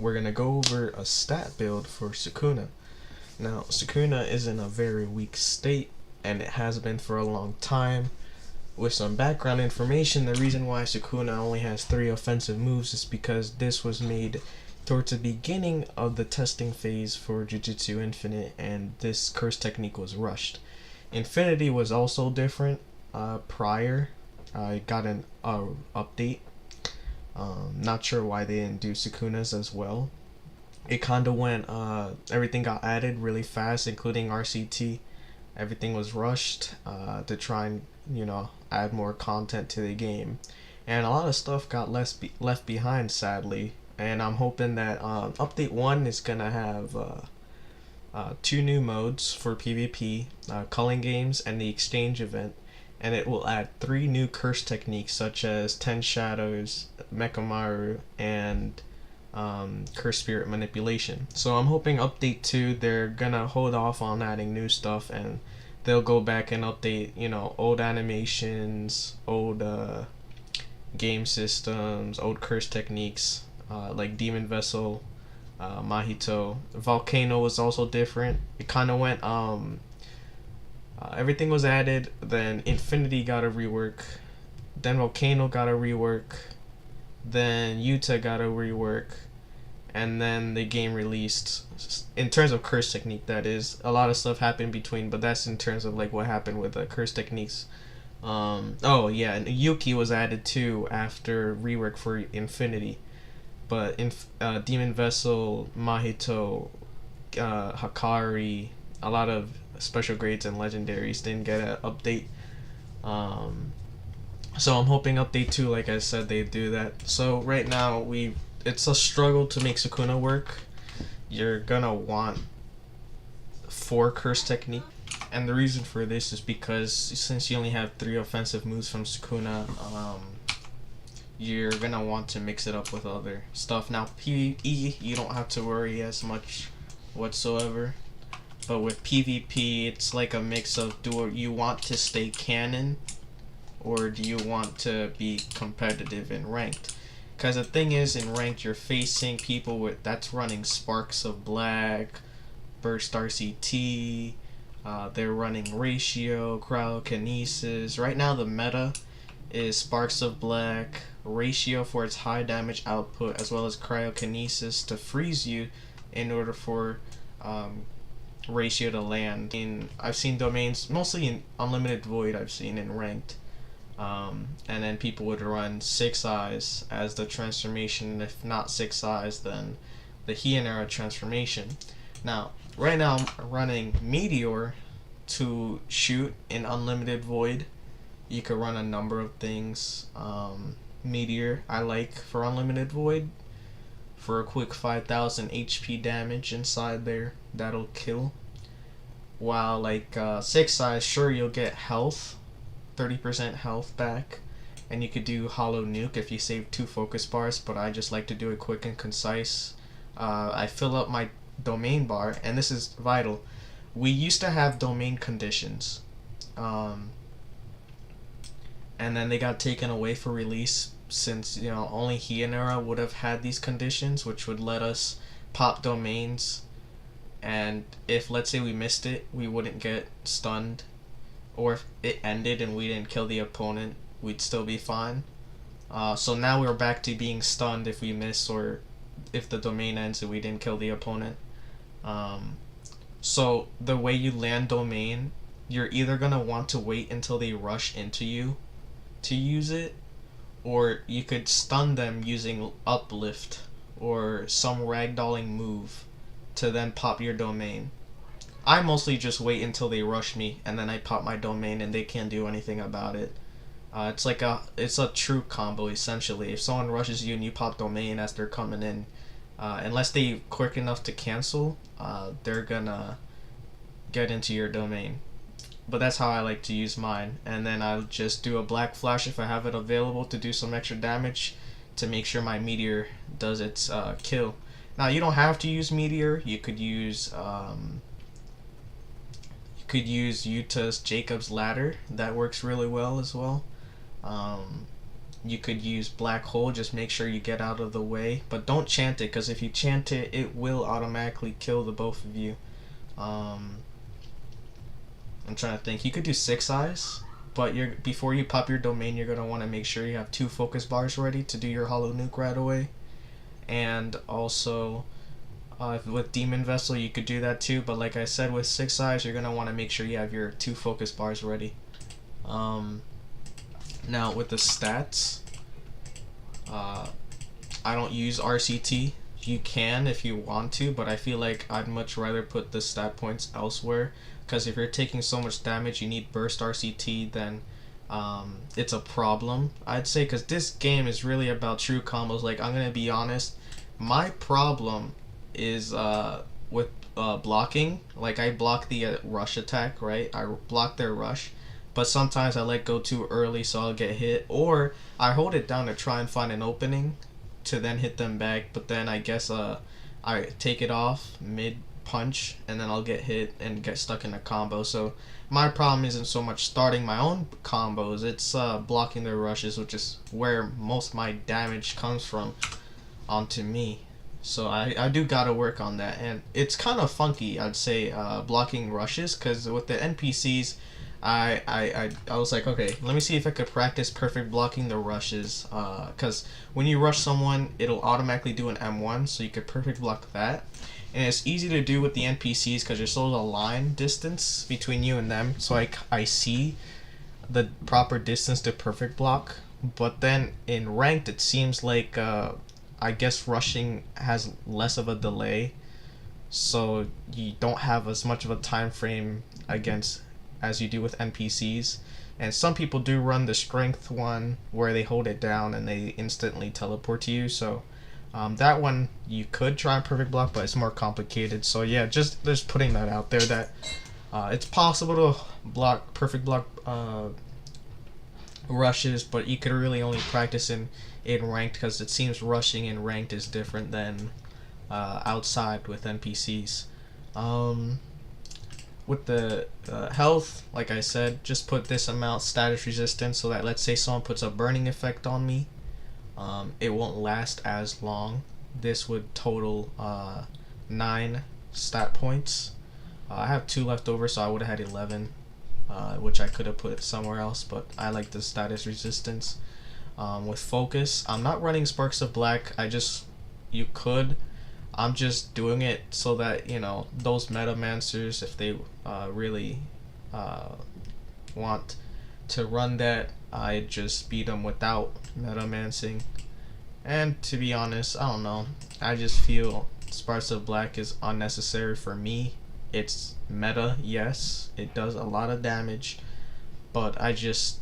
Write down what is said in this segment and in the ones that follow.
we're gonna go over a stat build for Sukuna. Now, Sukuna is in a very weak state, and it has been for a long time. With some background information, the reason why Sukuna only has 3 offensive moves is because this was made towards the beginning of the testing phase for Jujutsu Infinite, and this curse technique was rushed. Infinity was also different prior. I got an update. Not sure why they didn't do Sukuna's as well. It kind of went, everything got added really fast, including RCT. Everything was rushed to try and, add more content to the game. And a lot of stuff got left behind, sadly. And I'm hoping that Update 1 is going to have 2 new modes for PvP, culling games, and the exchange event. And it will add 3 new curse techniques such as 10 Shadows, Mechamaru, and Curse Spirit Manipulation. So I'm hoping Update 2, they're gonna hold off on adding new stuff, and they'll go back and update, old animations, old game systems, old curse techniques, like Demon Vessel, Mahito. Volcano was also different. It kind of went, everything was added, then Infinity got a rework, then Volcano got a rework, then Yuta got a rework, and then the game released. In terms of curse technique, that is, a lot of stuff happened between, but that's in terms of like what happened with the curse techniques. Oh yeah, and Yuki was added too after rework for Infinity, but Demon Vessel, Mahito, Hakari, a lot of special grades and legendaries didn't get an update. So I'm hoping Update 2, like I said, they do that. So right now it's a struggle to make Sukuna work. You're gonna want 4 curse technique, and the reason for this is because since you only have 3 offensive moves from Sukuna, you're gonna want to mix it up with other stuff. Now PvE, you don't have to worry as much whatsoever, but with PvP, it's like a mix of, do you want to stay canon, or do you want to be competitive and ranked? Because the thing is, in ranked, you're facing people that's running Sparks of Black, Burst RCT, they're running Ratio, Cryokinesis. Right now the meta is Sparks of Black, Ratio for its high damage output, as well as Cryokinesis to freeze you in order for Ratio to land. I've seen domains, mostly in Unlimited Void I've seen in ranked. And then people would run 6 Eyes as the transformation. If not 6 Eyes, then the Heian era transformation. Now, right now I'm running Meteor to shoot in Unlimited Void. You could run a number of things. Meteor I like for Unlimited Void for a quick 5,000 HP damage inside there. That'll kill. While like 6 Eyes, sure, you'll get health, 30% health back, and you could do Hollow Nuke if you save 2 focus bars, but I just like to do it quick and concise. I fill up my domain bar, and this is vital. We used to have domain conditions, and then they got taken away for release, since only Heian era would have had these conditions, which would let us pop domains, and if, let's say, we missed it, we wouldn't get stunned, or if it ended and we didn't kill the opponent, we'd still be fine. So now we're back to being stunned if we miss, or if the domain ends and we didn't kill the opponent. So the way you land domain, you're either gonna want to wait until they rush into you to use it, or you could stun them using Uplift or some ragdolling move to then pop your domain. I mostly just wait until they rush me, and then I pop my domain and they can't do anything about it. It's a true combo essentially. If someone rushes you and you pop domain as they're coming in, unless they quick enough to cancel, they're gonna get into your domain. But that's how I like to use mine, and then I'll just do a Black Flash if I have it available to do some extra damage to make sure my Meteor does its kill. Now you don't have to use Meteor. You could use Yuta's Jacob's Ladder. That works really well as well. you could use black hole. Just make sure you get out of the way, but don't chant it, because if you chant it, it will automatically kill the both of you. I'm trying to think. You could do 6 eyes, but before you pop your domain, you're gonna want to make sure you have 2 focus bars ready to do your hollow nuke right away. And also, with Demon Vessel, you could do that too. But like I said, with 6 eyes, you're gonna want to make sure you have your 2 focus bars ready. Now with the stats, I don't use RCT. You can if you want to, but I feel like I'd much rather put the stat points elsewhere, because if you're taking so much damage, you need burst RCT, then it's a problem, I'd say, because this game is really about true combos. Like, I'm gonna be honest, my problem is with blocking. Like, I block the rush attack, right? I block their rush, but sometimes I let go too early, so I'll get hit, or I hold it down to try and find an opening to then hit them back, but then I guess I take it off mid punch, and then I'll get hit and get stuck in a combo. So my problem isn't so much starting my own combos, it's blocking their rushes, which is where most of my damage comes from onto me. So I do gotta work on that, and it's kind of funky, I'd say, blocking rushes, because with the NPCs, I was like, okay, let me see if I could practice perfect blocking the rushes, because when you rush someone, it'll automatically do an M1, so you could perfect block that. And it's easy to do with the NPCs because there's still a line distance between you and them, so I see the proper distance to perfect block. But then in ranked, it seems like I guess rushing has less of a delay, so you don't have as much of a time frame against as you do with NPCs. And some people do run the strength one where they hold it down and they instantly teleport to you, so that one you could try and perfect block, but it's more complicated. So yeah, just putting that out there, that it's possible to perfect block rushes, but you could really only practice in ranked, because it seems rushing in ranked is different than outside with NPCs. With the health, like I said, just put this amount status resistance, so that let's say someone puts a burning effect on me, it won't last as long. This would total 9 stat points. I have 2 left over, so I would have had 11, which I could have put somewhere else, but I like the status resistance. With focus, I'm not running Sparks of Black. You could. I'm just doing it so that, you know, those Metamancers, if they really want to run that, I just beat them without Metamancing. And to be honest, I don't know, I just feel Sparks of Black is unnecessary for me. It's meta, yes, it does a lot of damage, but I just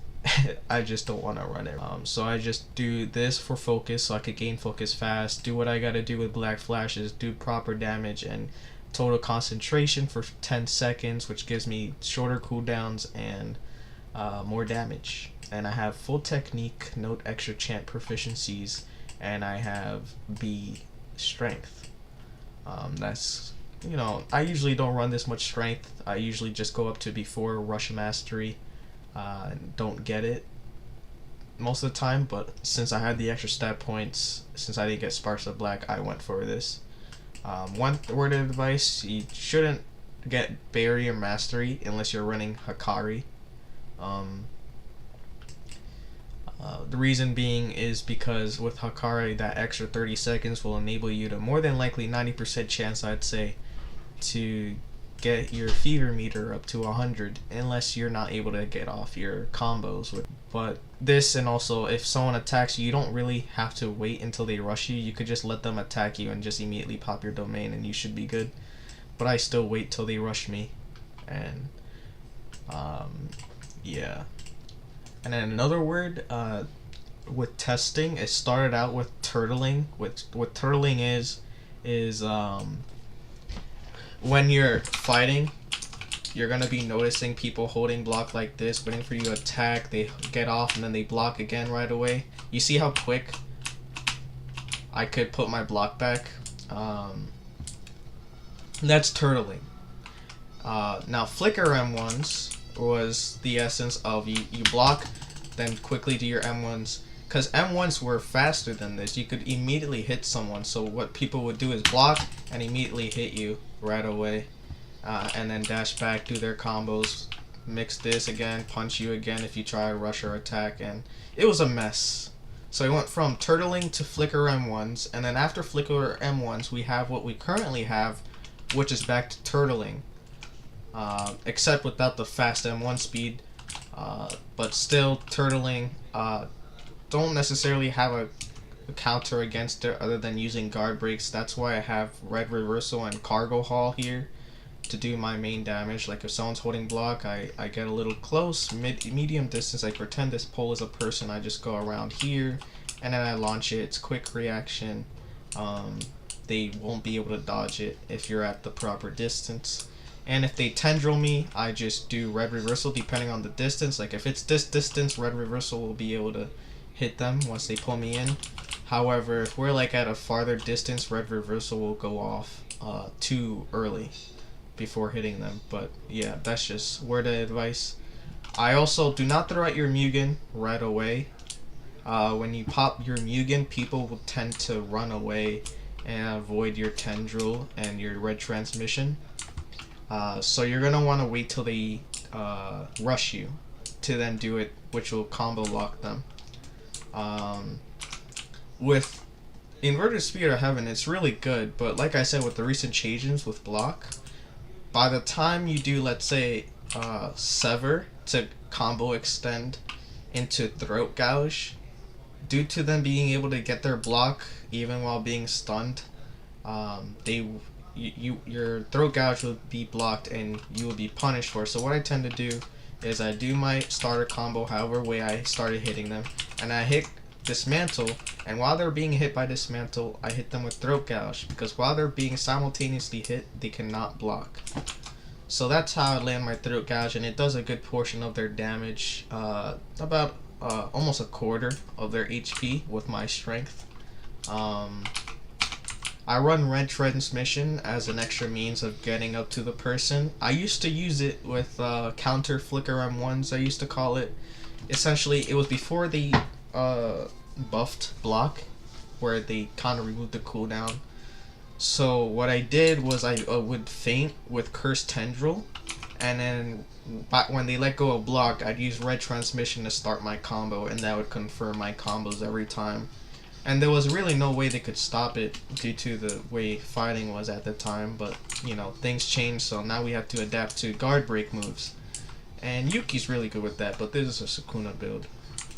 don't want to run it. So I just do this for focus, so I could gain focus fast, do what I gotta do with black flashes, do proper damage and total concentration for 10 seconds, which gives me shorter cooldowns and more damage. And I have full technique, no extra chant proficiencies, and I have B strength. That's, you know, I usually don't run this much strength. I usually just go up to before rush mastery. Don't get it most of the time, but since I had the extra stat points, since I didn't get Sparks of Black, I went for this. One word of advice: you shouldn't get Barrier Mastery unless you're running Hakari. The reason being is because with Hakari, that extra 30 seconds will enable you to more than likely 90% chance, I'd say, to get your fever meter up to 100, unless you're not able to get off your combos with. But this, and also if someone attacks you, you don't really have to wait until they rush you. You could just let them attack you and just immediately pop your domain and you should be good. But I still wait till they rush me. And yeah. And then another word with testing, it started out with turtling. What turtling is when you're fighting, you're gonna be noticing people holding block like this, waiting for you to attack. They get off and then they block again right away. You see how quick I could put my block back? That's turtling. Now flicker M1s was the essence of you block, then quickly do your M1s, because M1s were faster than this. You could immediately hit someone. So what people would do is block and immediately hit you right away, and then dash back, do their combos, mix this again, punch you again if you try to rush or attack, and it was a mess. So I went from turtling to flicker M1s, and then after flicker M1s, we have what we currently have, which is back to turtling, except without the fast M1 speed, but still turtling. Don't necessarily have a counter against it other than using guard breaks. That's why I have red reversal and cargo haul here to do my main damage. Like if someone's holding block, I get a little close, medium distance, I pretend this pole is a person, I just go around here and then I launch it. It's quick reaction. They won't be able to dodge it if you're at the proper distance. And if they tendril me, I just do red reversal depending on the distance. Like if it's this distance, red reversal will be able to hit them once they pull me in. However, if we're like at a farther distance, red reversal will go off too early before hitting them. But yeah, that's just word of advice. I also do not throw out your Mugen right away. When you pop your Mugen, people will tend to run away and avoid your tendril and your red transmission. So you're gonna want to wait till they rush you to then do it, which will combo lock them. With Inverted Spear of Heaven, it's really good, but like I said, with the recent changes with block, by the time you do, let's say, Sever to combo extend into Throat Gouge, due to them being able to get their block even while being stunned, your Throat Gouge will be blocked and you will be punished for it. So what I tend to do is I do my starter combo however way I started hitting them, and I hit Dismantle, and while they're being hit by Dismantle, I hit them with Throat Gouge, because while they're being simultaneously hit, they cannot block. So that's how I land my Throat Gouge, and it does a good portion of their damage, about almost a quarter of their HP with my strength. I run red transmission as an extra means of getting up to the person. I used to use it with counter flicker M1s, I used to call it. Essentially, it was before the buffed block, where they kind of removed the cooldown. So what I did was I would feint with Cursed Tendril, and then when they let go of block, I'd use red transmission to start my combo, and that would confirm my combos every time. And there was really no way they could stop it due to the way fighting was at the time, but you know, things changed, so now we have to adapt to guard break moves. And Yuki's really good with that, but this is a Sukuna build.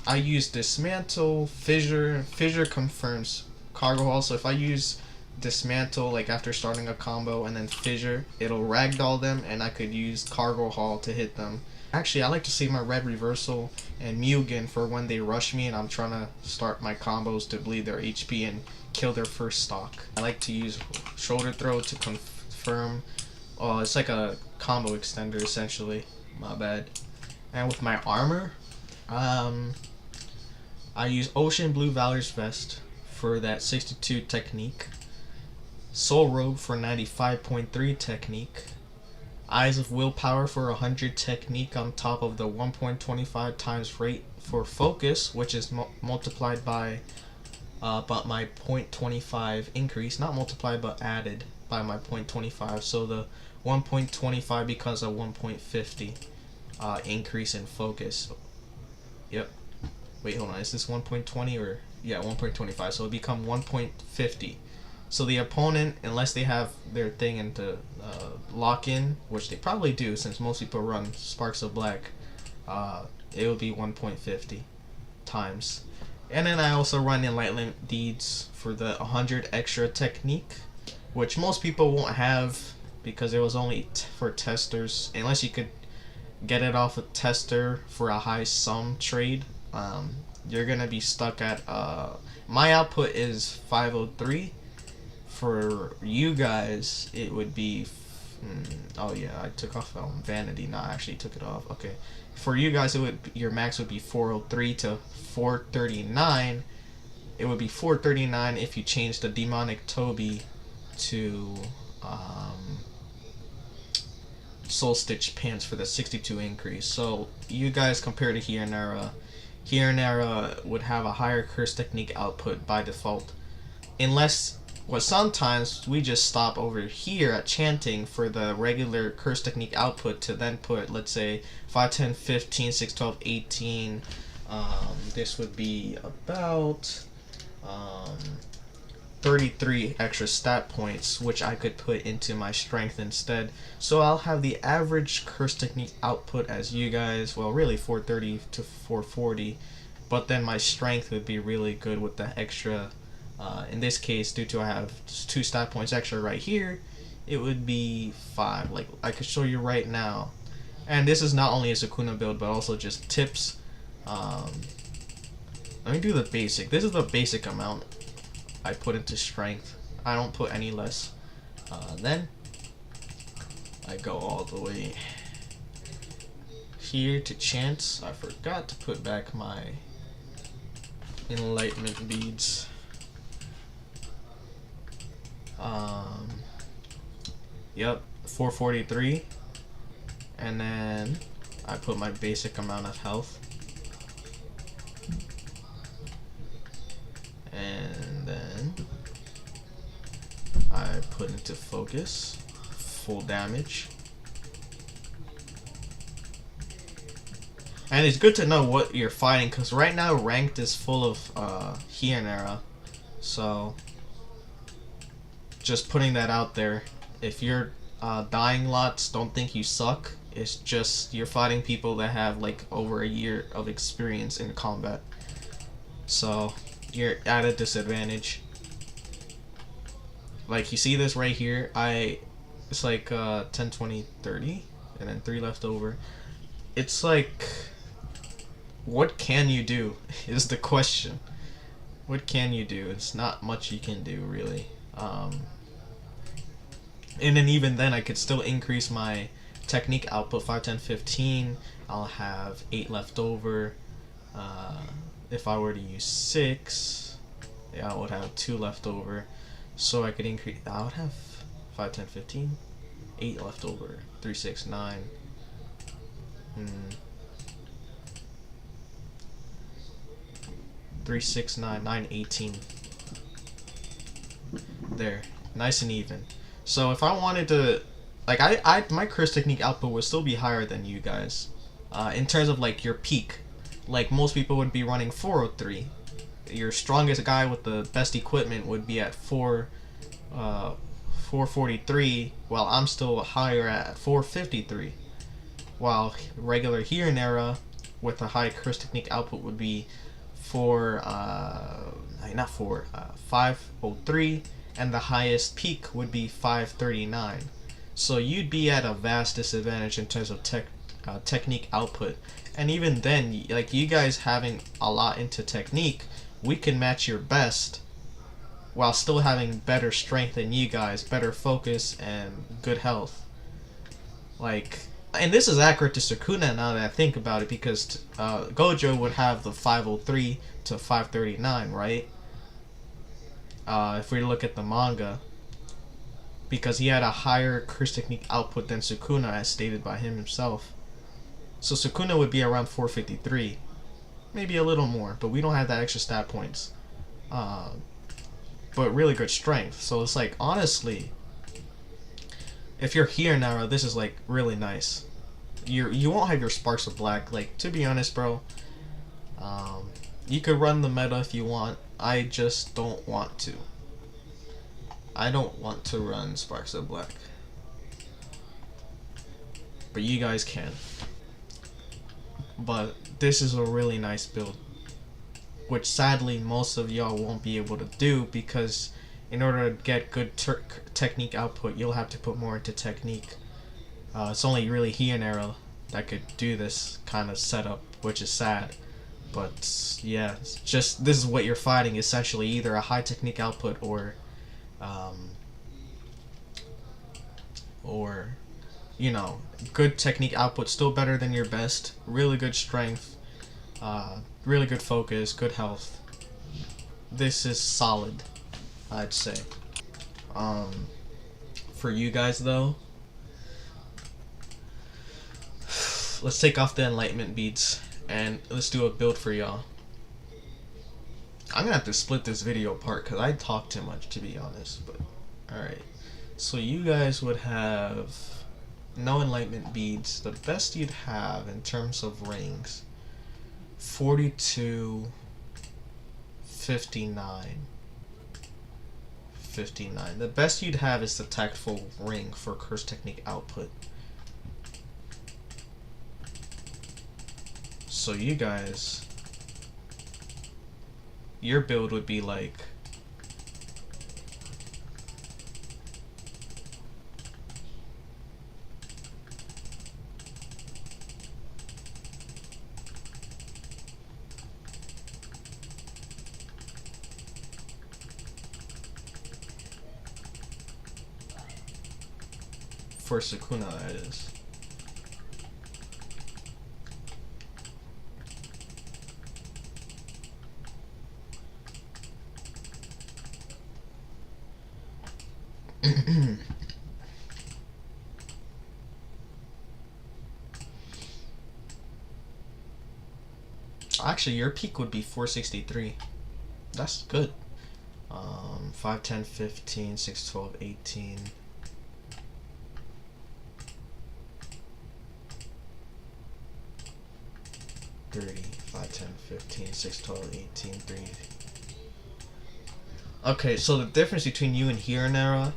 I use Dismantle, Fissure. Fissure confirms Cargo Haul, so if I use Dismantle like after starting a combo and then Fissure, it'll ragdoll them and I could use Cargo Haul to hit them. Actually, I like to save my red reversal and Mugen for when they rush me and I'm trying to start my combos to bleed their HP and kill their first stock. I like to use Shoulder Throw to confirm. Oh, it's like a combo extender essentially. My bad. And with my armor, I use Ocean Blue Valor's Vest for that 62 technique, Soul Robe for 95.3 technique, Eyes of Willpower for 100 technique on top of the 1.25 times rate for focus, which is multiplied by but my 0.25 increase, not multiplied but added by my 0.25, so the 1.25 becomes a 1.50 increase in focus. Yep. Wait, hold on. Is this 1.20 or yeah, 1.25? So it become 1.50. So the opponent, unless they have their thing into lock in, which they probably do, since most people run Sparks of Black, it will be 1.50 times. And then I also run Enlightenment Deeds for the 100 extra technique, which most people won't have because it was only for testers, unless you could get it off a tester for a high sum trade. You're gonna be stuck at my output is 503. For you guys it would be oh yeah, I took off vanity. No, I actually took it off. Okay, for you guys it would, your max would be 403 to 439. It would be 439 if you change the demonic Toby to Soul Stitch pants for the 62 increase. So you guys compare to here, Nara, Hiernera would have a higher curse technique output by default. Unless, well, sometimes we just stop over here at chanting for the regular curse technique output to then put, let's say, 5, 10, 15, 6, 12, 18. This would be about 33 extra stat points, which I could put into my strength instead. So I'll have the average curse technique output as you guys, well, really 430 to 440, but then my strength would be really good with the extra. In this case, due to I have 2 stat points extra right here, it would be 5. Like I could show you right now. And this is not only a Sukuna build, but also just tips. Let me do the basic. This is the basic amount I put into strength. I don't put any less. Then I go all the way here to chance. I forgot to put back my enlightenment beads. Yep, 443. And then I put my basic amount of health. And then I put into focus, full damage. And it's good to know what you're fighting, because right now ranked is full of Hiernera. So just putting that out there. If you're dying lots, don't think you suck. It's just you're fighting people that have like over a year of experience in combat. So you're at a disadvantage. Like you see this right here, it's like 10, 20, 30, and then 3 left over. It's like, what can you do is the question. What can you do? It's not much you can do, really. And then even then I could still increase my technique output 5, 10, 15. I'll have 8 left over. If I were to use 6, yeah, I would have 2 left over. So I could increase, I would have 5, 10, 15, 8 left over, 3, 6, 9. 3, 6, 9, 9, 18. There, nice and even. So if I wanted to, like, my curse technique output would still be higher than you guys. In terms of like your peak, like most people would be running 403. Your strongest guy with the best equipment would be at 443, while I'm still higher at 453. While regular Hiernera with a high curse technique output would be 503, and the highest peak would be 539. So you'd be at a vast disadvantage in terms of technique output. And even then, like you guys having a lot into technique, we can match your best while still having better strength than you guys, better focus, and good health. Like, and this is accurate to Sukuna now that I think about it, because Gojo would have the 503 to 539, right? If we look at the manga, because he had a higher curse technique output than Sukuna, as stated by him himself. So Sukuna would be around 453, maybe a little more, but we don't have that extra stat points. But really good strength. So it's like, honestly, if you're here now, this is like really nice. You won't have your sparks of black. Like, to be honest, bro, you could run the meta if you want. I just don't want to. I don't want to run sparks of black, but you guys can. But this is a really nice build, which sadly most of y'all won't be able to do, because in order to get good technique output, you'll have to put more into technique. It's only really Hiernera that could do this kind of setup, which is sad. But yeah, it's just this is what you're fighting essentially: either a high technique output or you know, good technique output, still better than your best. Really good strength, really good focus, good health. This is solid, I'd say. For you guys though, let's take off the enlightenment beads and let's do a build for y'all. I'm gonna have to split this video apart because I talk too much, to be honest. But alright, so you guys would have no enlightenment beads. The best you'd have in terms of rings, 42, 59. 59. The best you'd have is the tactful ring for curse technique output. So you guys, your build would be like for Sukuna, that is. Actually, your peak would be 463. That's good. 5, 10, 15, 6, 12, 18. 30, 5, 10, 15, 6, 12, 18, 3. Okay, so the difference between you and Hiranera,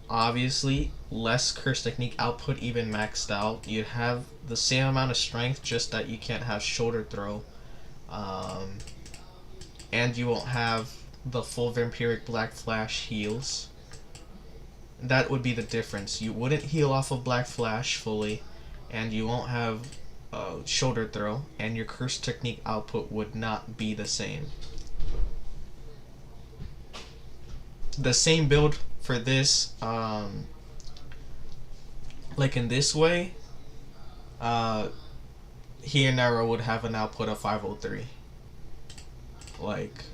obviously, less curse technique output even maxed out. You'd have the same amount of strength, just that you can't have shoulder throw. And you won't have the full vampiric black flash heals. That would be the difference. You wouldn't heal off of black flash fully, and you won't have shoulder throw, and your curse technique output would not be the same. The same build for this, like in this way, Hiranera would have an output of 503. Like,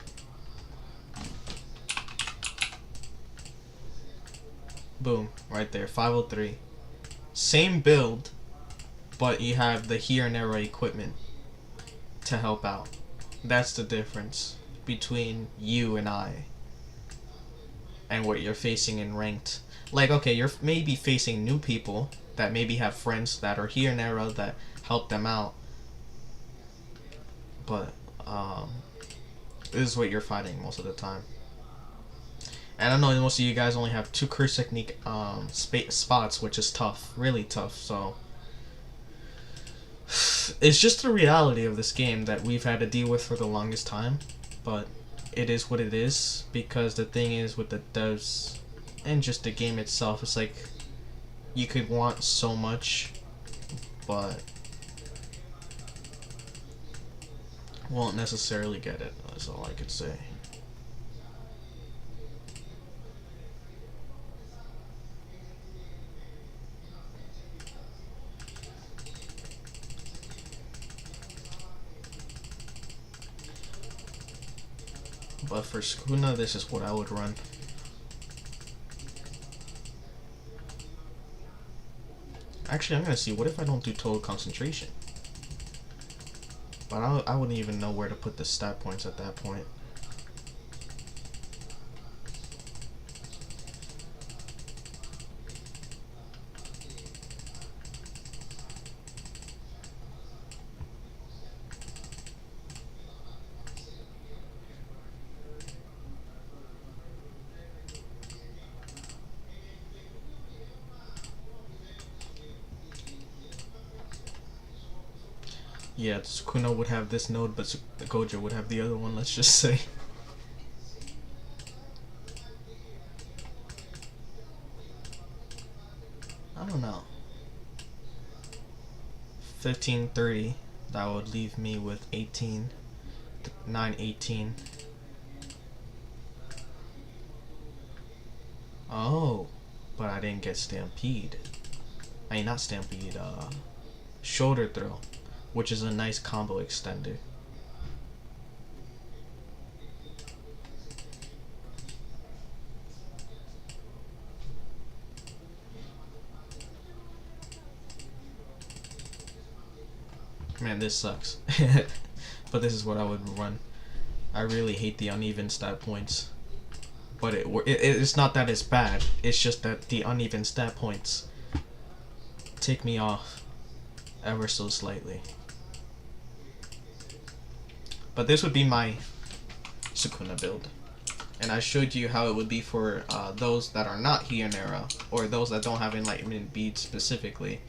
boom, right there, 503. Same build, but you have the Hiranera equipment to help out. That's the difference between you and I, and what you're facing in ranked. Like, okay, you're maybe facing new people that maybe have friends that are Hiranera that help them out, but this is what you're fighting most of the time. And I know most of you guys only have 2 curse technique spots, which is tough, really tough. So it's just the reality of this game that we've had to deal with for the longest time. But it is what it is, because the thing is with the devs and just the game itself, it's like you could want so much, but won't necessarily get it. That's all I could say. But for Sukuna, this is what I would run. Actually, I'm gonna see, what if I don't do total concentration? But I wouldn't even know where to put the stat points at that point. Yeah, Sukuna would have this node, but Gojo would have the other one, let's just say. I don't know. 1530, that would leave me with 18. 918. Oh, but I didn't get Stampede. I mean, not Stampede, Shoulder Throw, which is a nice combo extender. Man, this sucks. But this is what I would run. I really hate the uneven stat points. But it's not that it's bad. It's just that the uneven stat points take me off ever so slightly. But this would be my Sukuna build. And I showed you how it would be for those that are not Hionera, or those that don't have Enlightenment Beads specifically.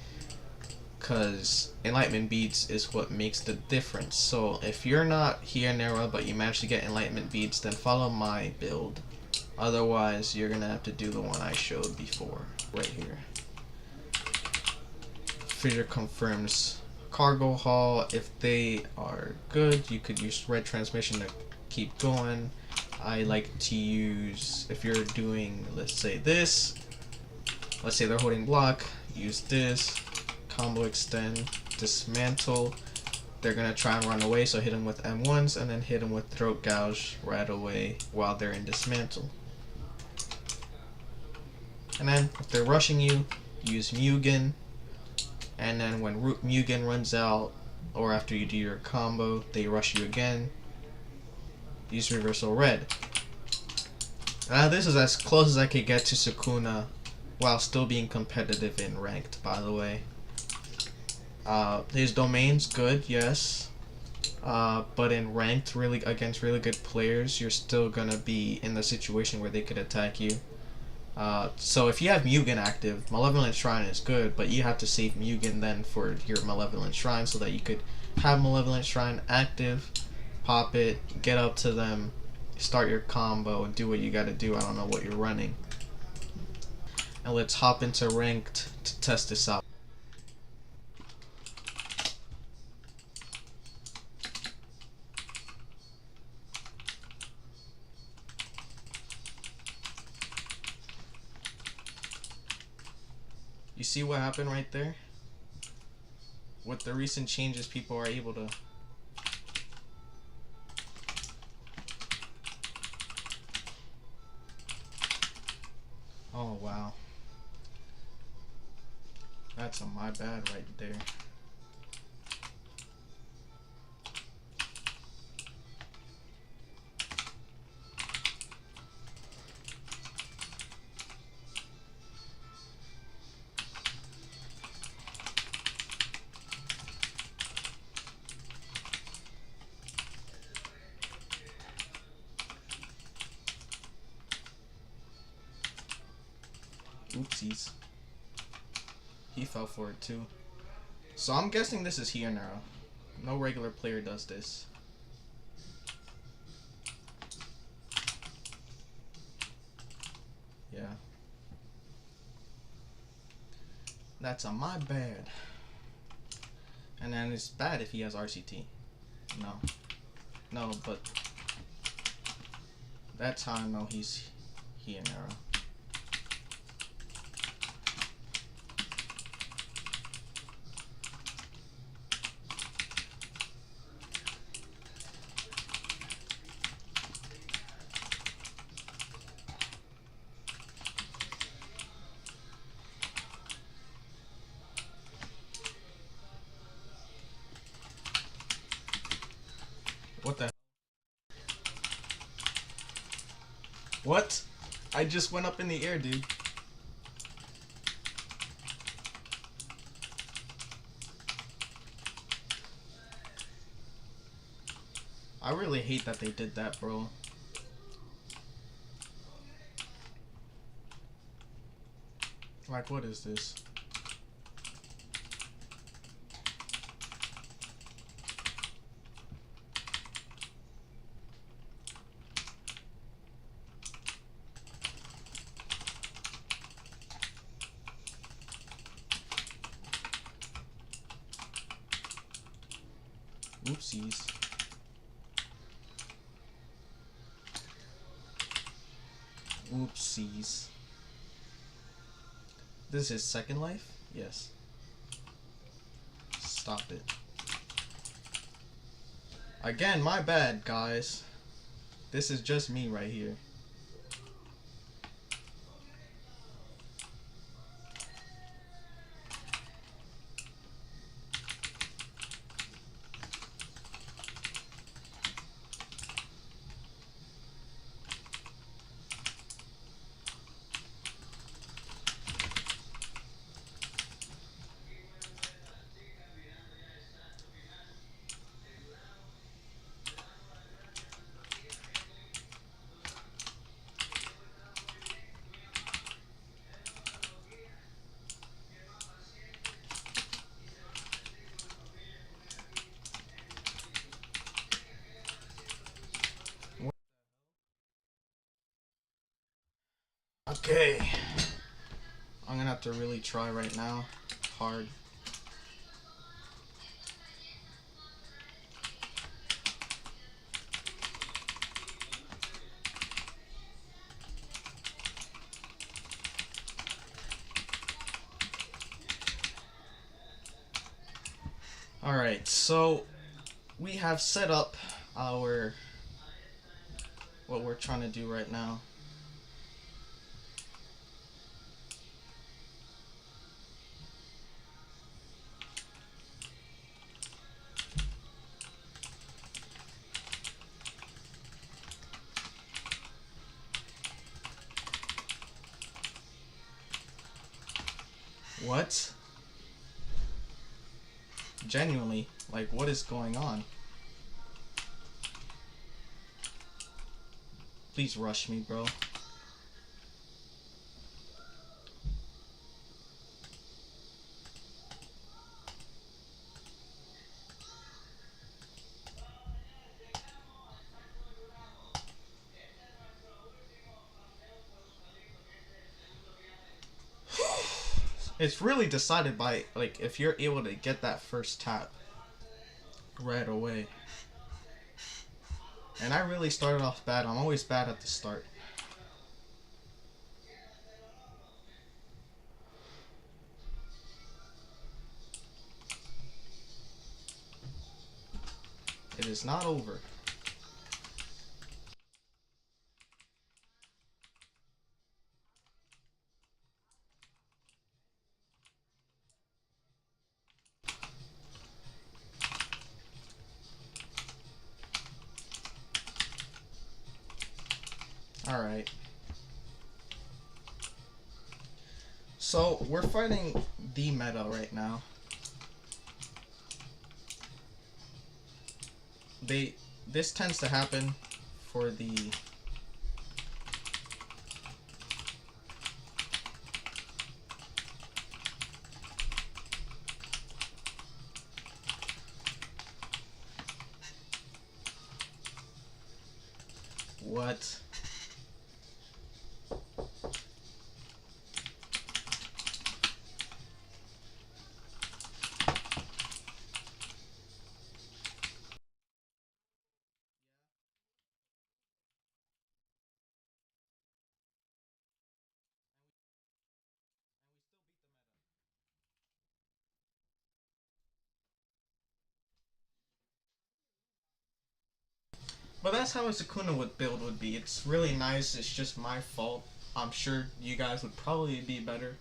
Because Enlightenment Beads is what makes the difference. So if you're not Hionera but you manage to get Enlightenment Beads, then follow my build. Otherwise, you're going to have to do the one I showed before, right here. Fissure confirms cargo haul. If they are good, you could use red transmission to keep going. I like to use, if you're doing, let's say this, let's say they're holding block, use this, combo extend, dismantle. They're gonna try and run away, so hit them with M1s and then hit them with throat gouge right away while they're in dismantle. And then if they're rushing you, use Mugen. And then when Mugen runs out, or after you do your combo, they rush you again, use reversal red. Now this is as close as I could get to Sukuna while still being competitive in ranked, by the way. His domain's good, yes. But in ranked, really against really good players, you're still gonna be in the situation where they could attack you. So if you have Mugen active, Malevolent Shrine is good, but you have to save Mugen then for your Malevolent Shrine so that you could have Malevolent Shrine active, pop it, get up to them, start your combo, and do what you gotta do. I don't know what you're running. And let's hop into ranked to test this out. You see what happened right there? With the recent changes, people are able to oh wow. That's on my bad right there. Oopsies. He fell for it too. So I'm guessing this is Hionera. No regular player does this. Yeah. That's on my bad. And then it's bad if he has RCT. No. No, but that's how I know he's Hionera. What the hell? What? I just went up in the air, dude. I really hate that they did that, bro. Like, what is this? Oopsies. Oopsies. This is his second life? Yes. Stop it. Again, my bad, guys. This is just me right here. Okay. I'm gonna have to really try right now. Hard. Alright, so we have set up our what we're trying to do right now. What? Genuinely, like, what is going on? Please rush me, bro. It's really decided by, like, if you're able to get that first tap right away. And I really started off bad. I'm always bad at the start. It is not over. Alright. So, we're fighting the meta right now. This tends to happen for the what? But that's how a Sukuna build would be. It's really nice. It's just my fault. I'm sure you guys would probably be better.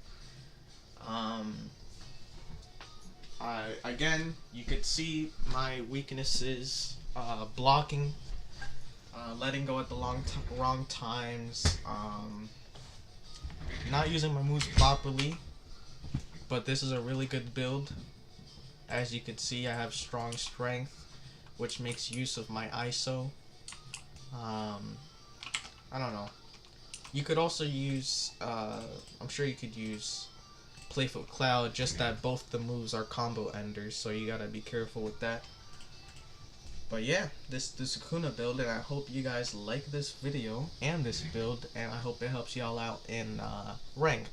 Again, you could see my weaknesses: blocking, letting go at the wrong times, not using my moves properly. But this is a really good build. As you can see, I have strong strength, which makes use of my ISO. I don't know. You could also use, I'm sure you could use Playful Cloud, just that both the moves are combo enders, so you gotta be careful with that. But yeah, this Sukuna build, and I hope you guys like this video and this build, and I hope it helps y'all out in ranked.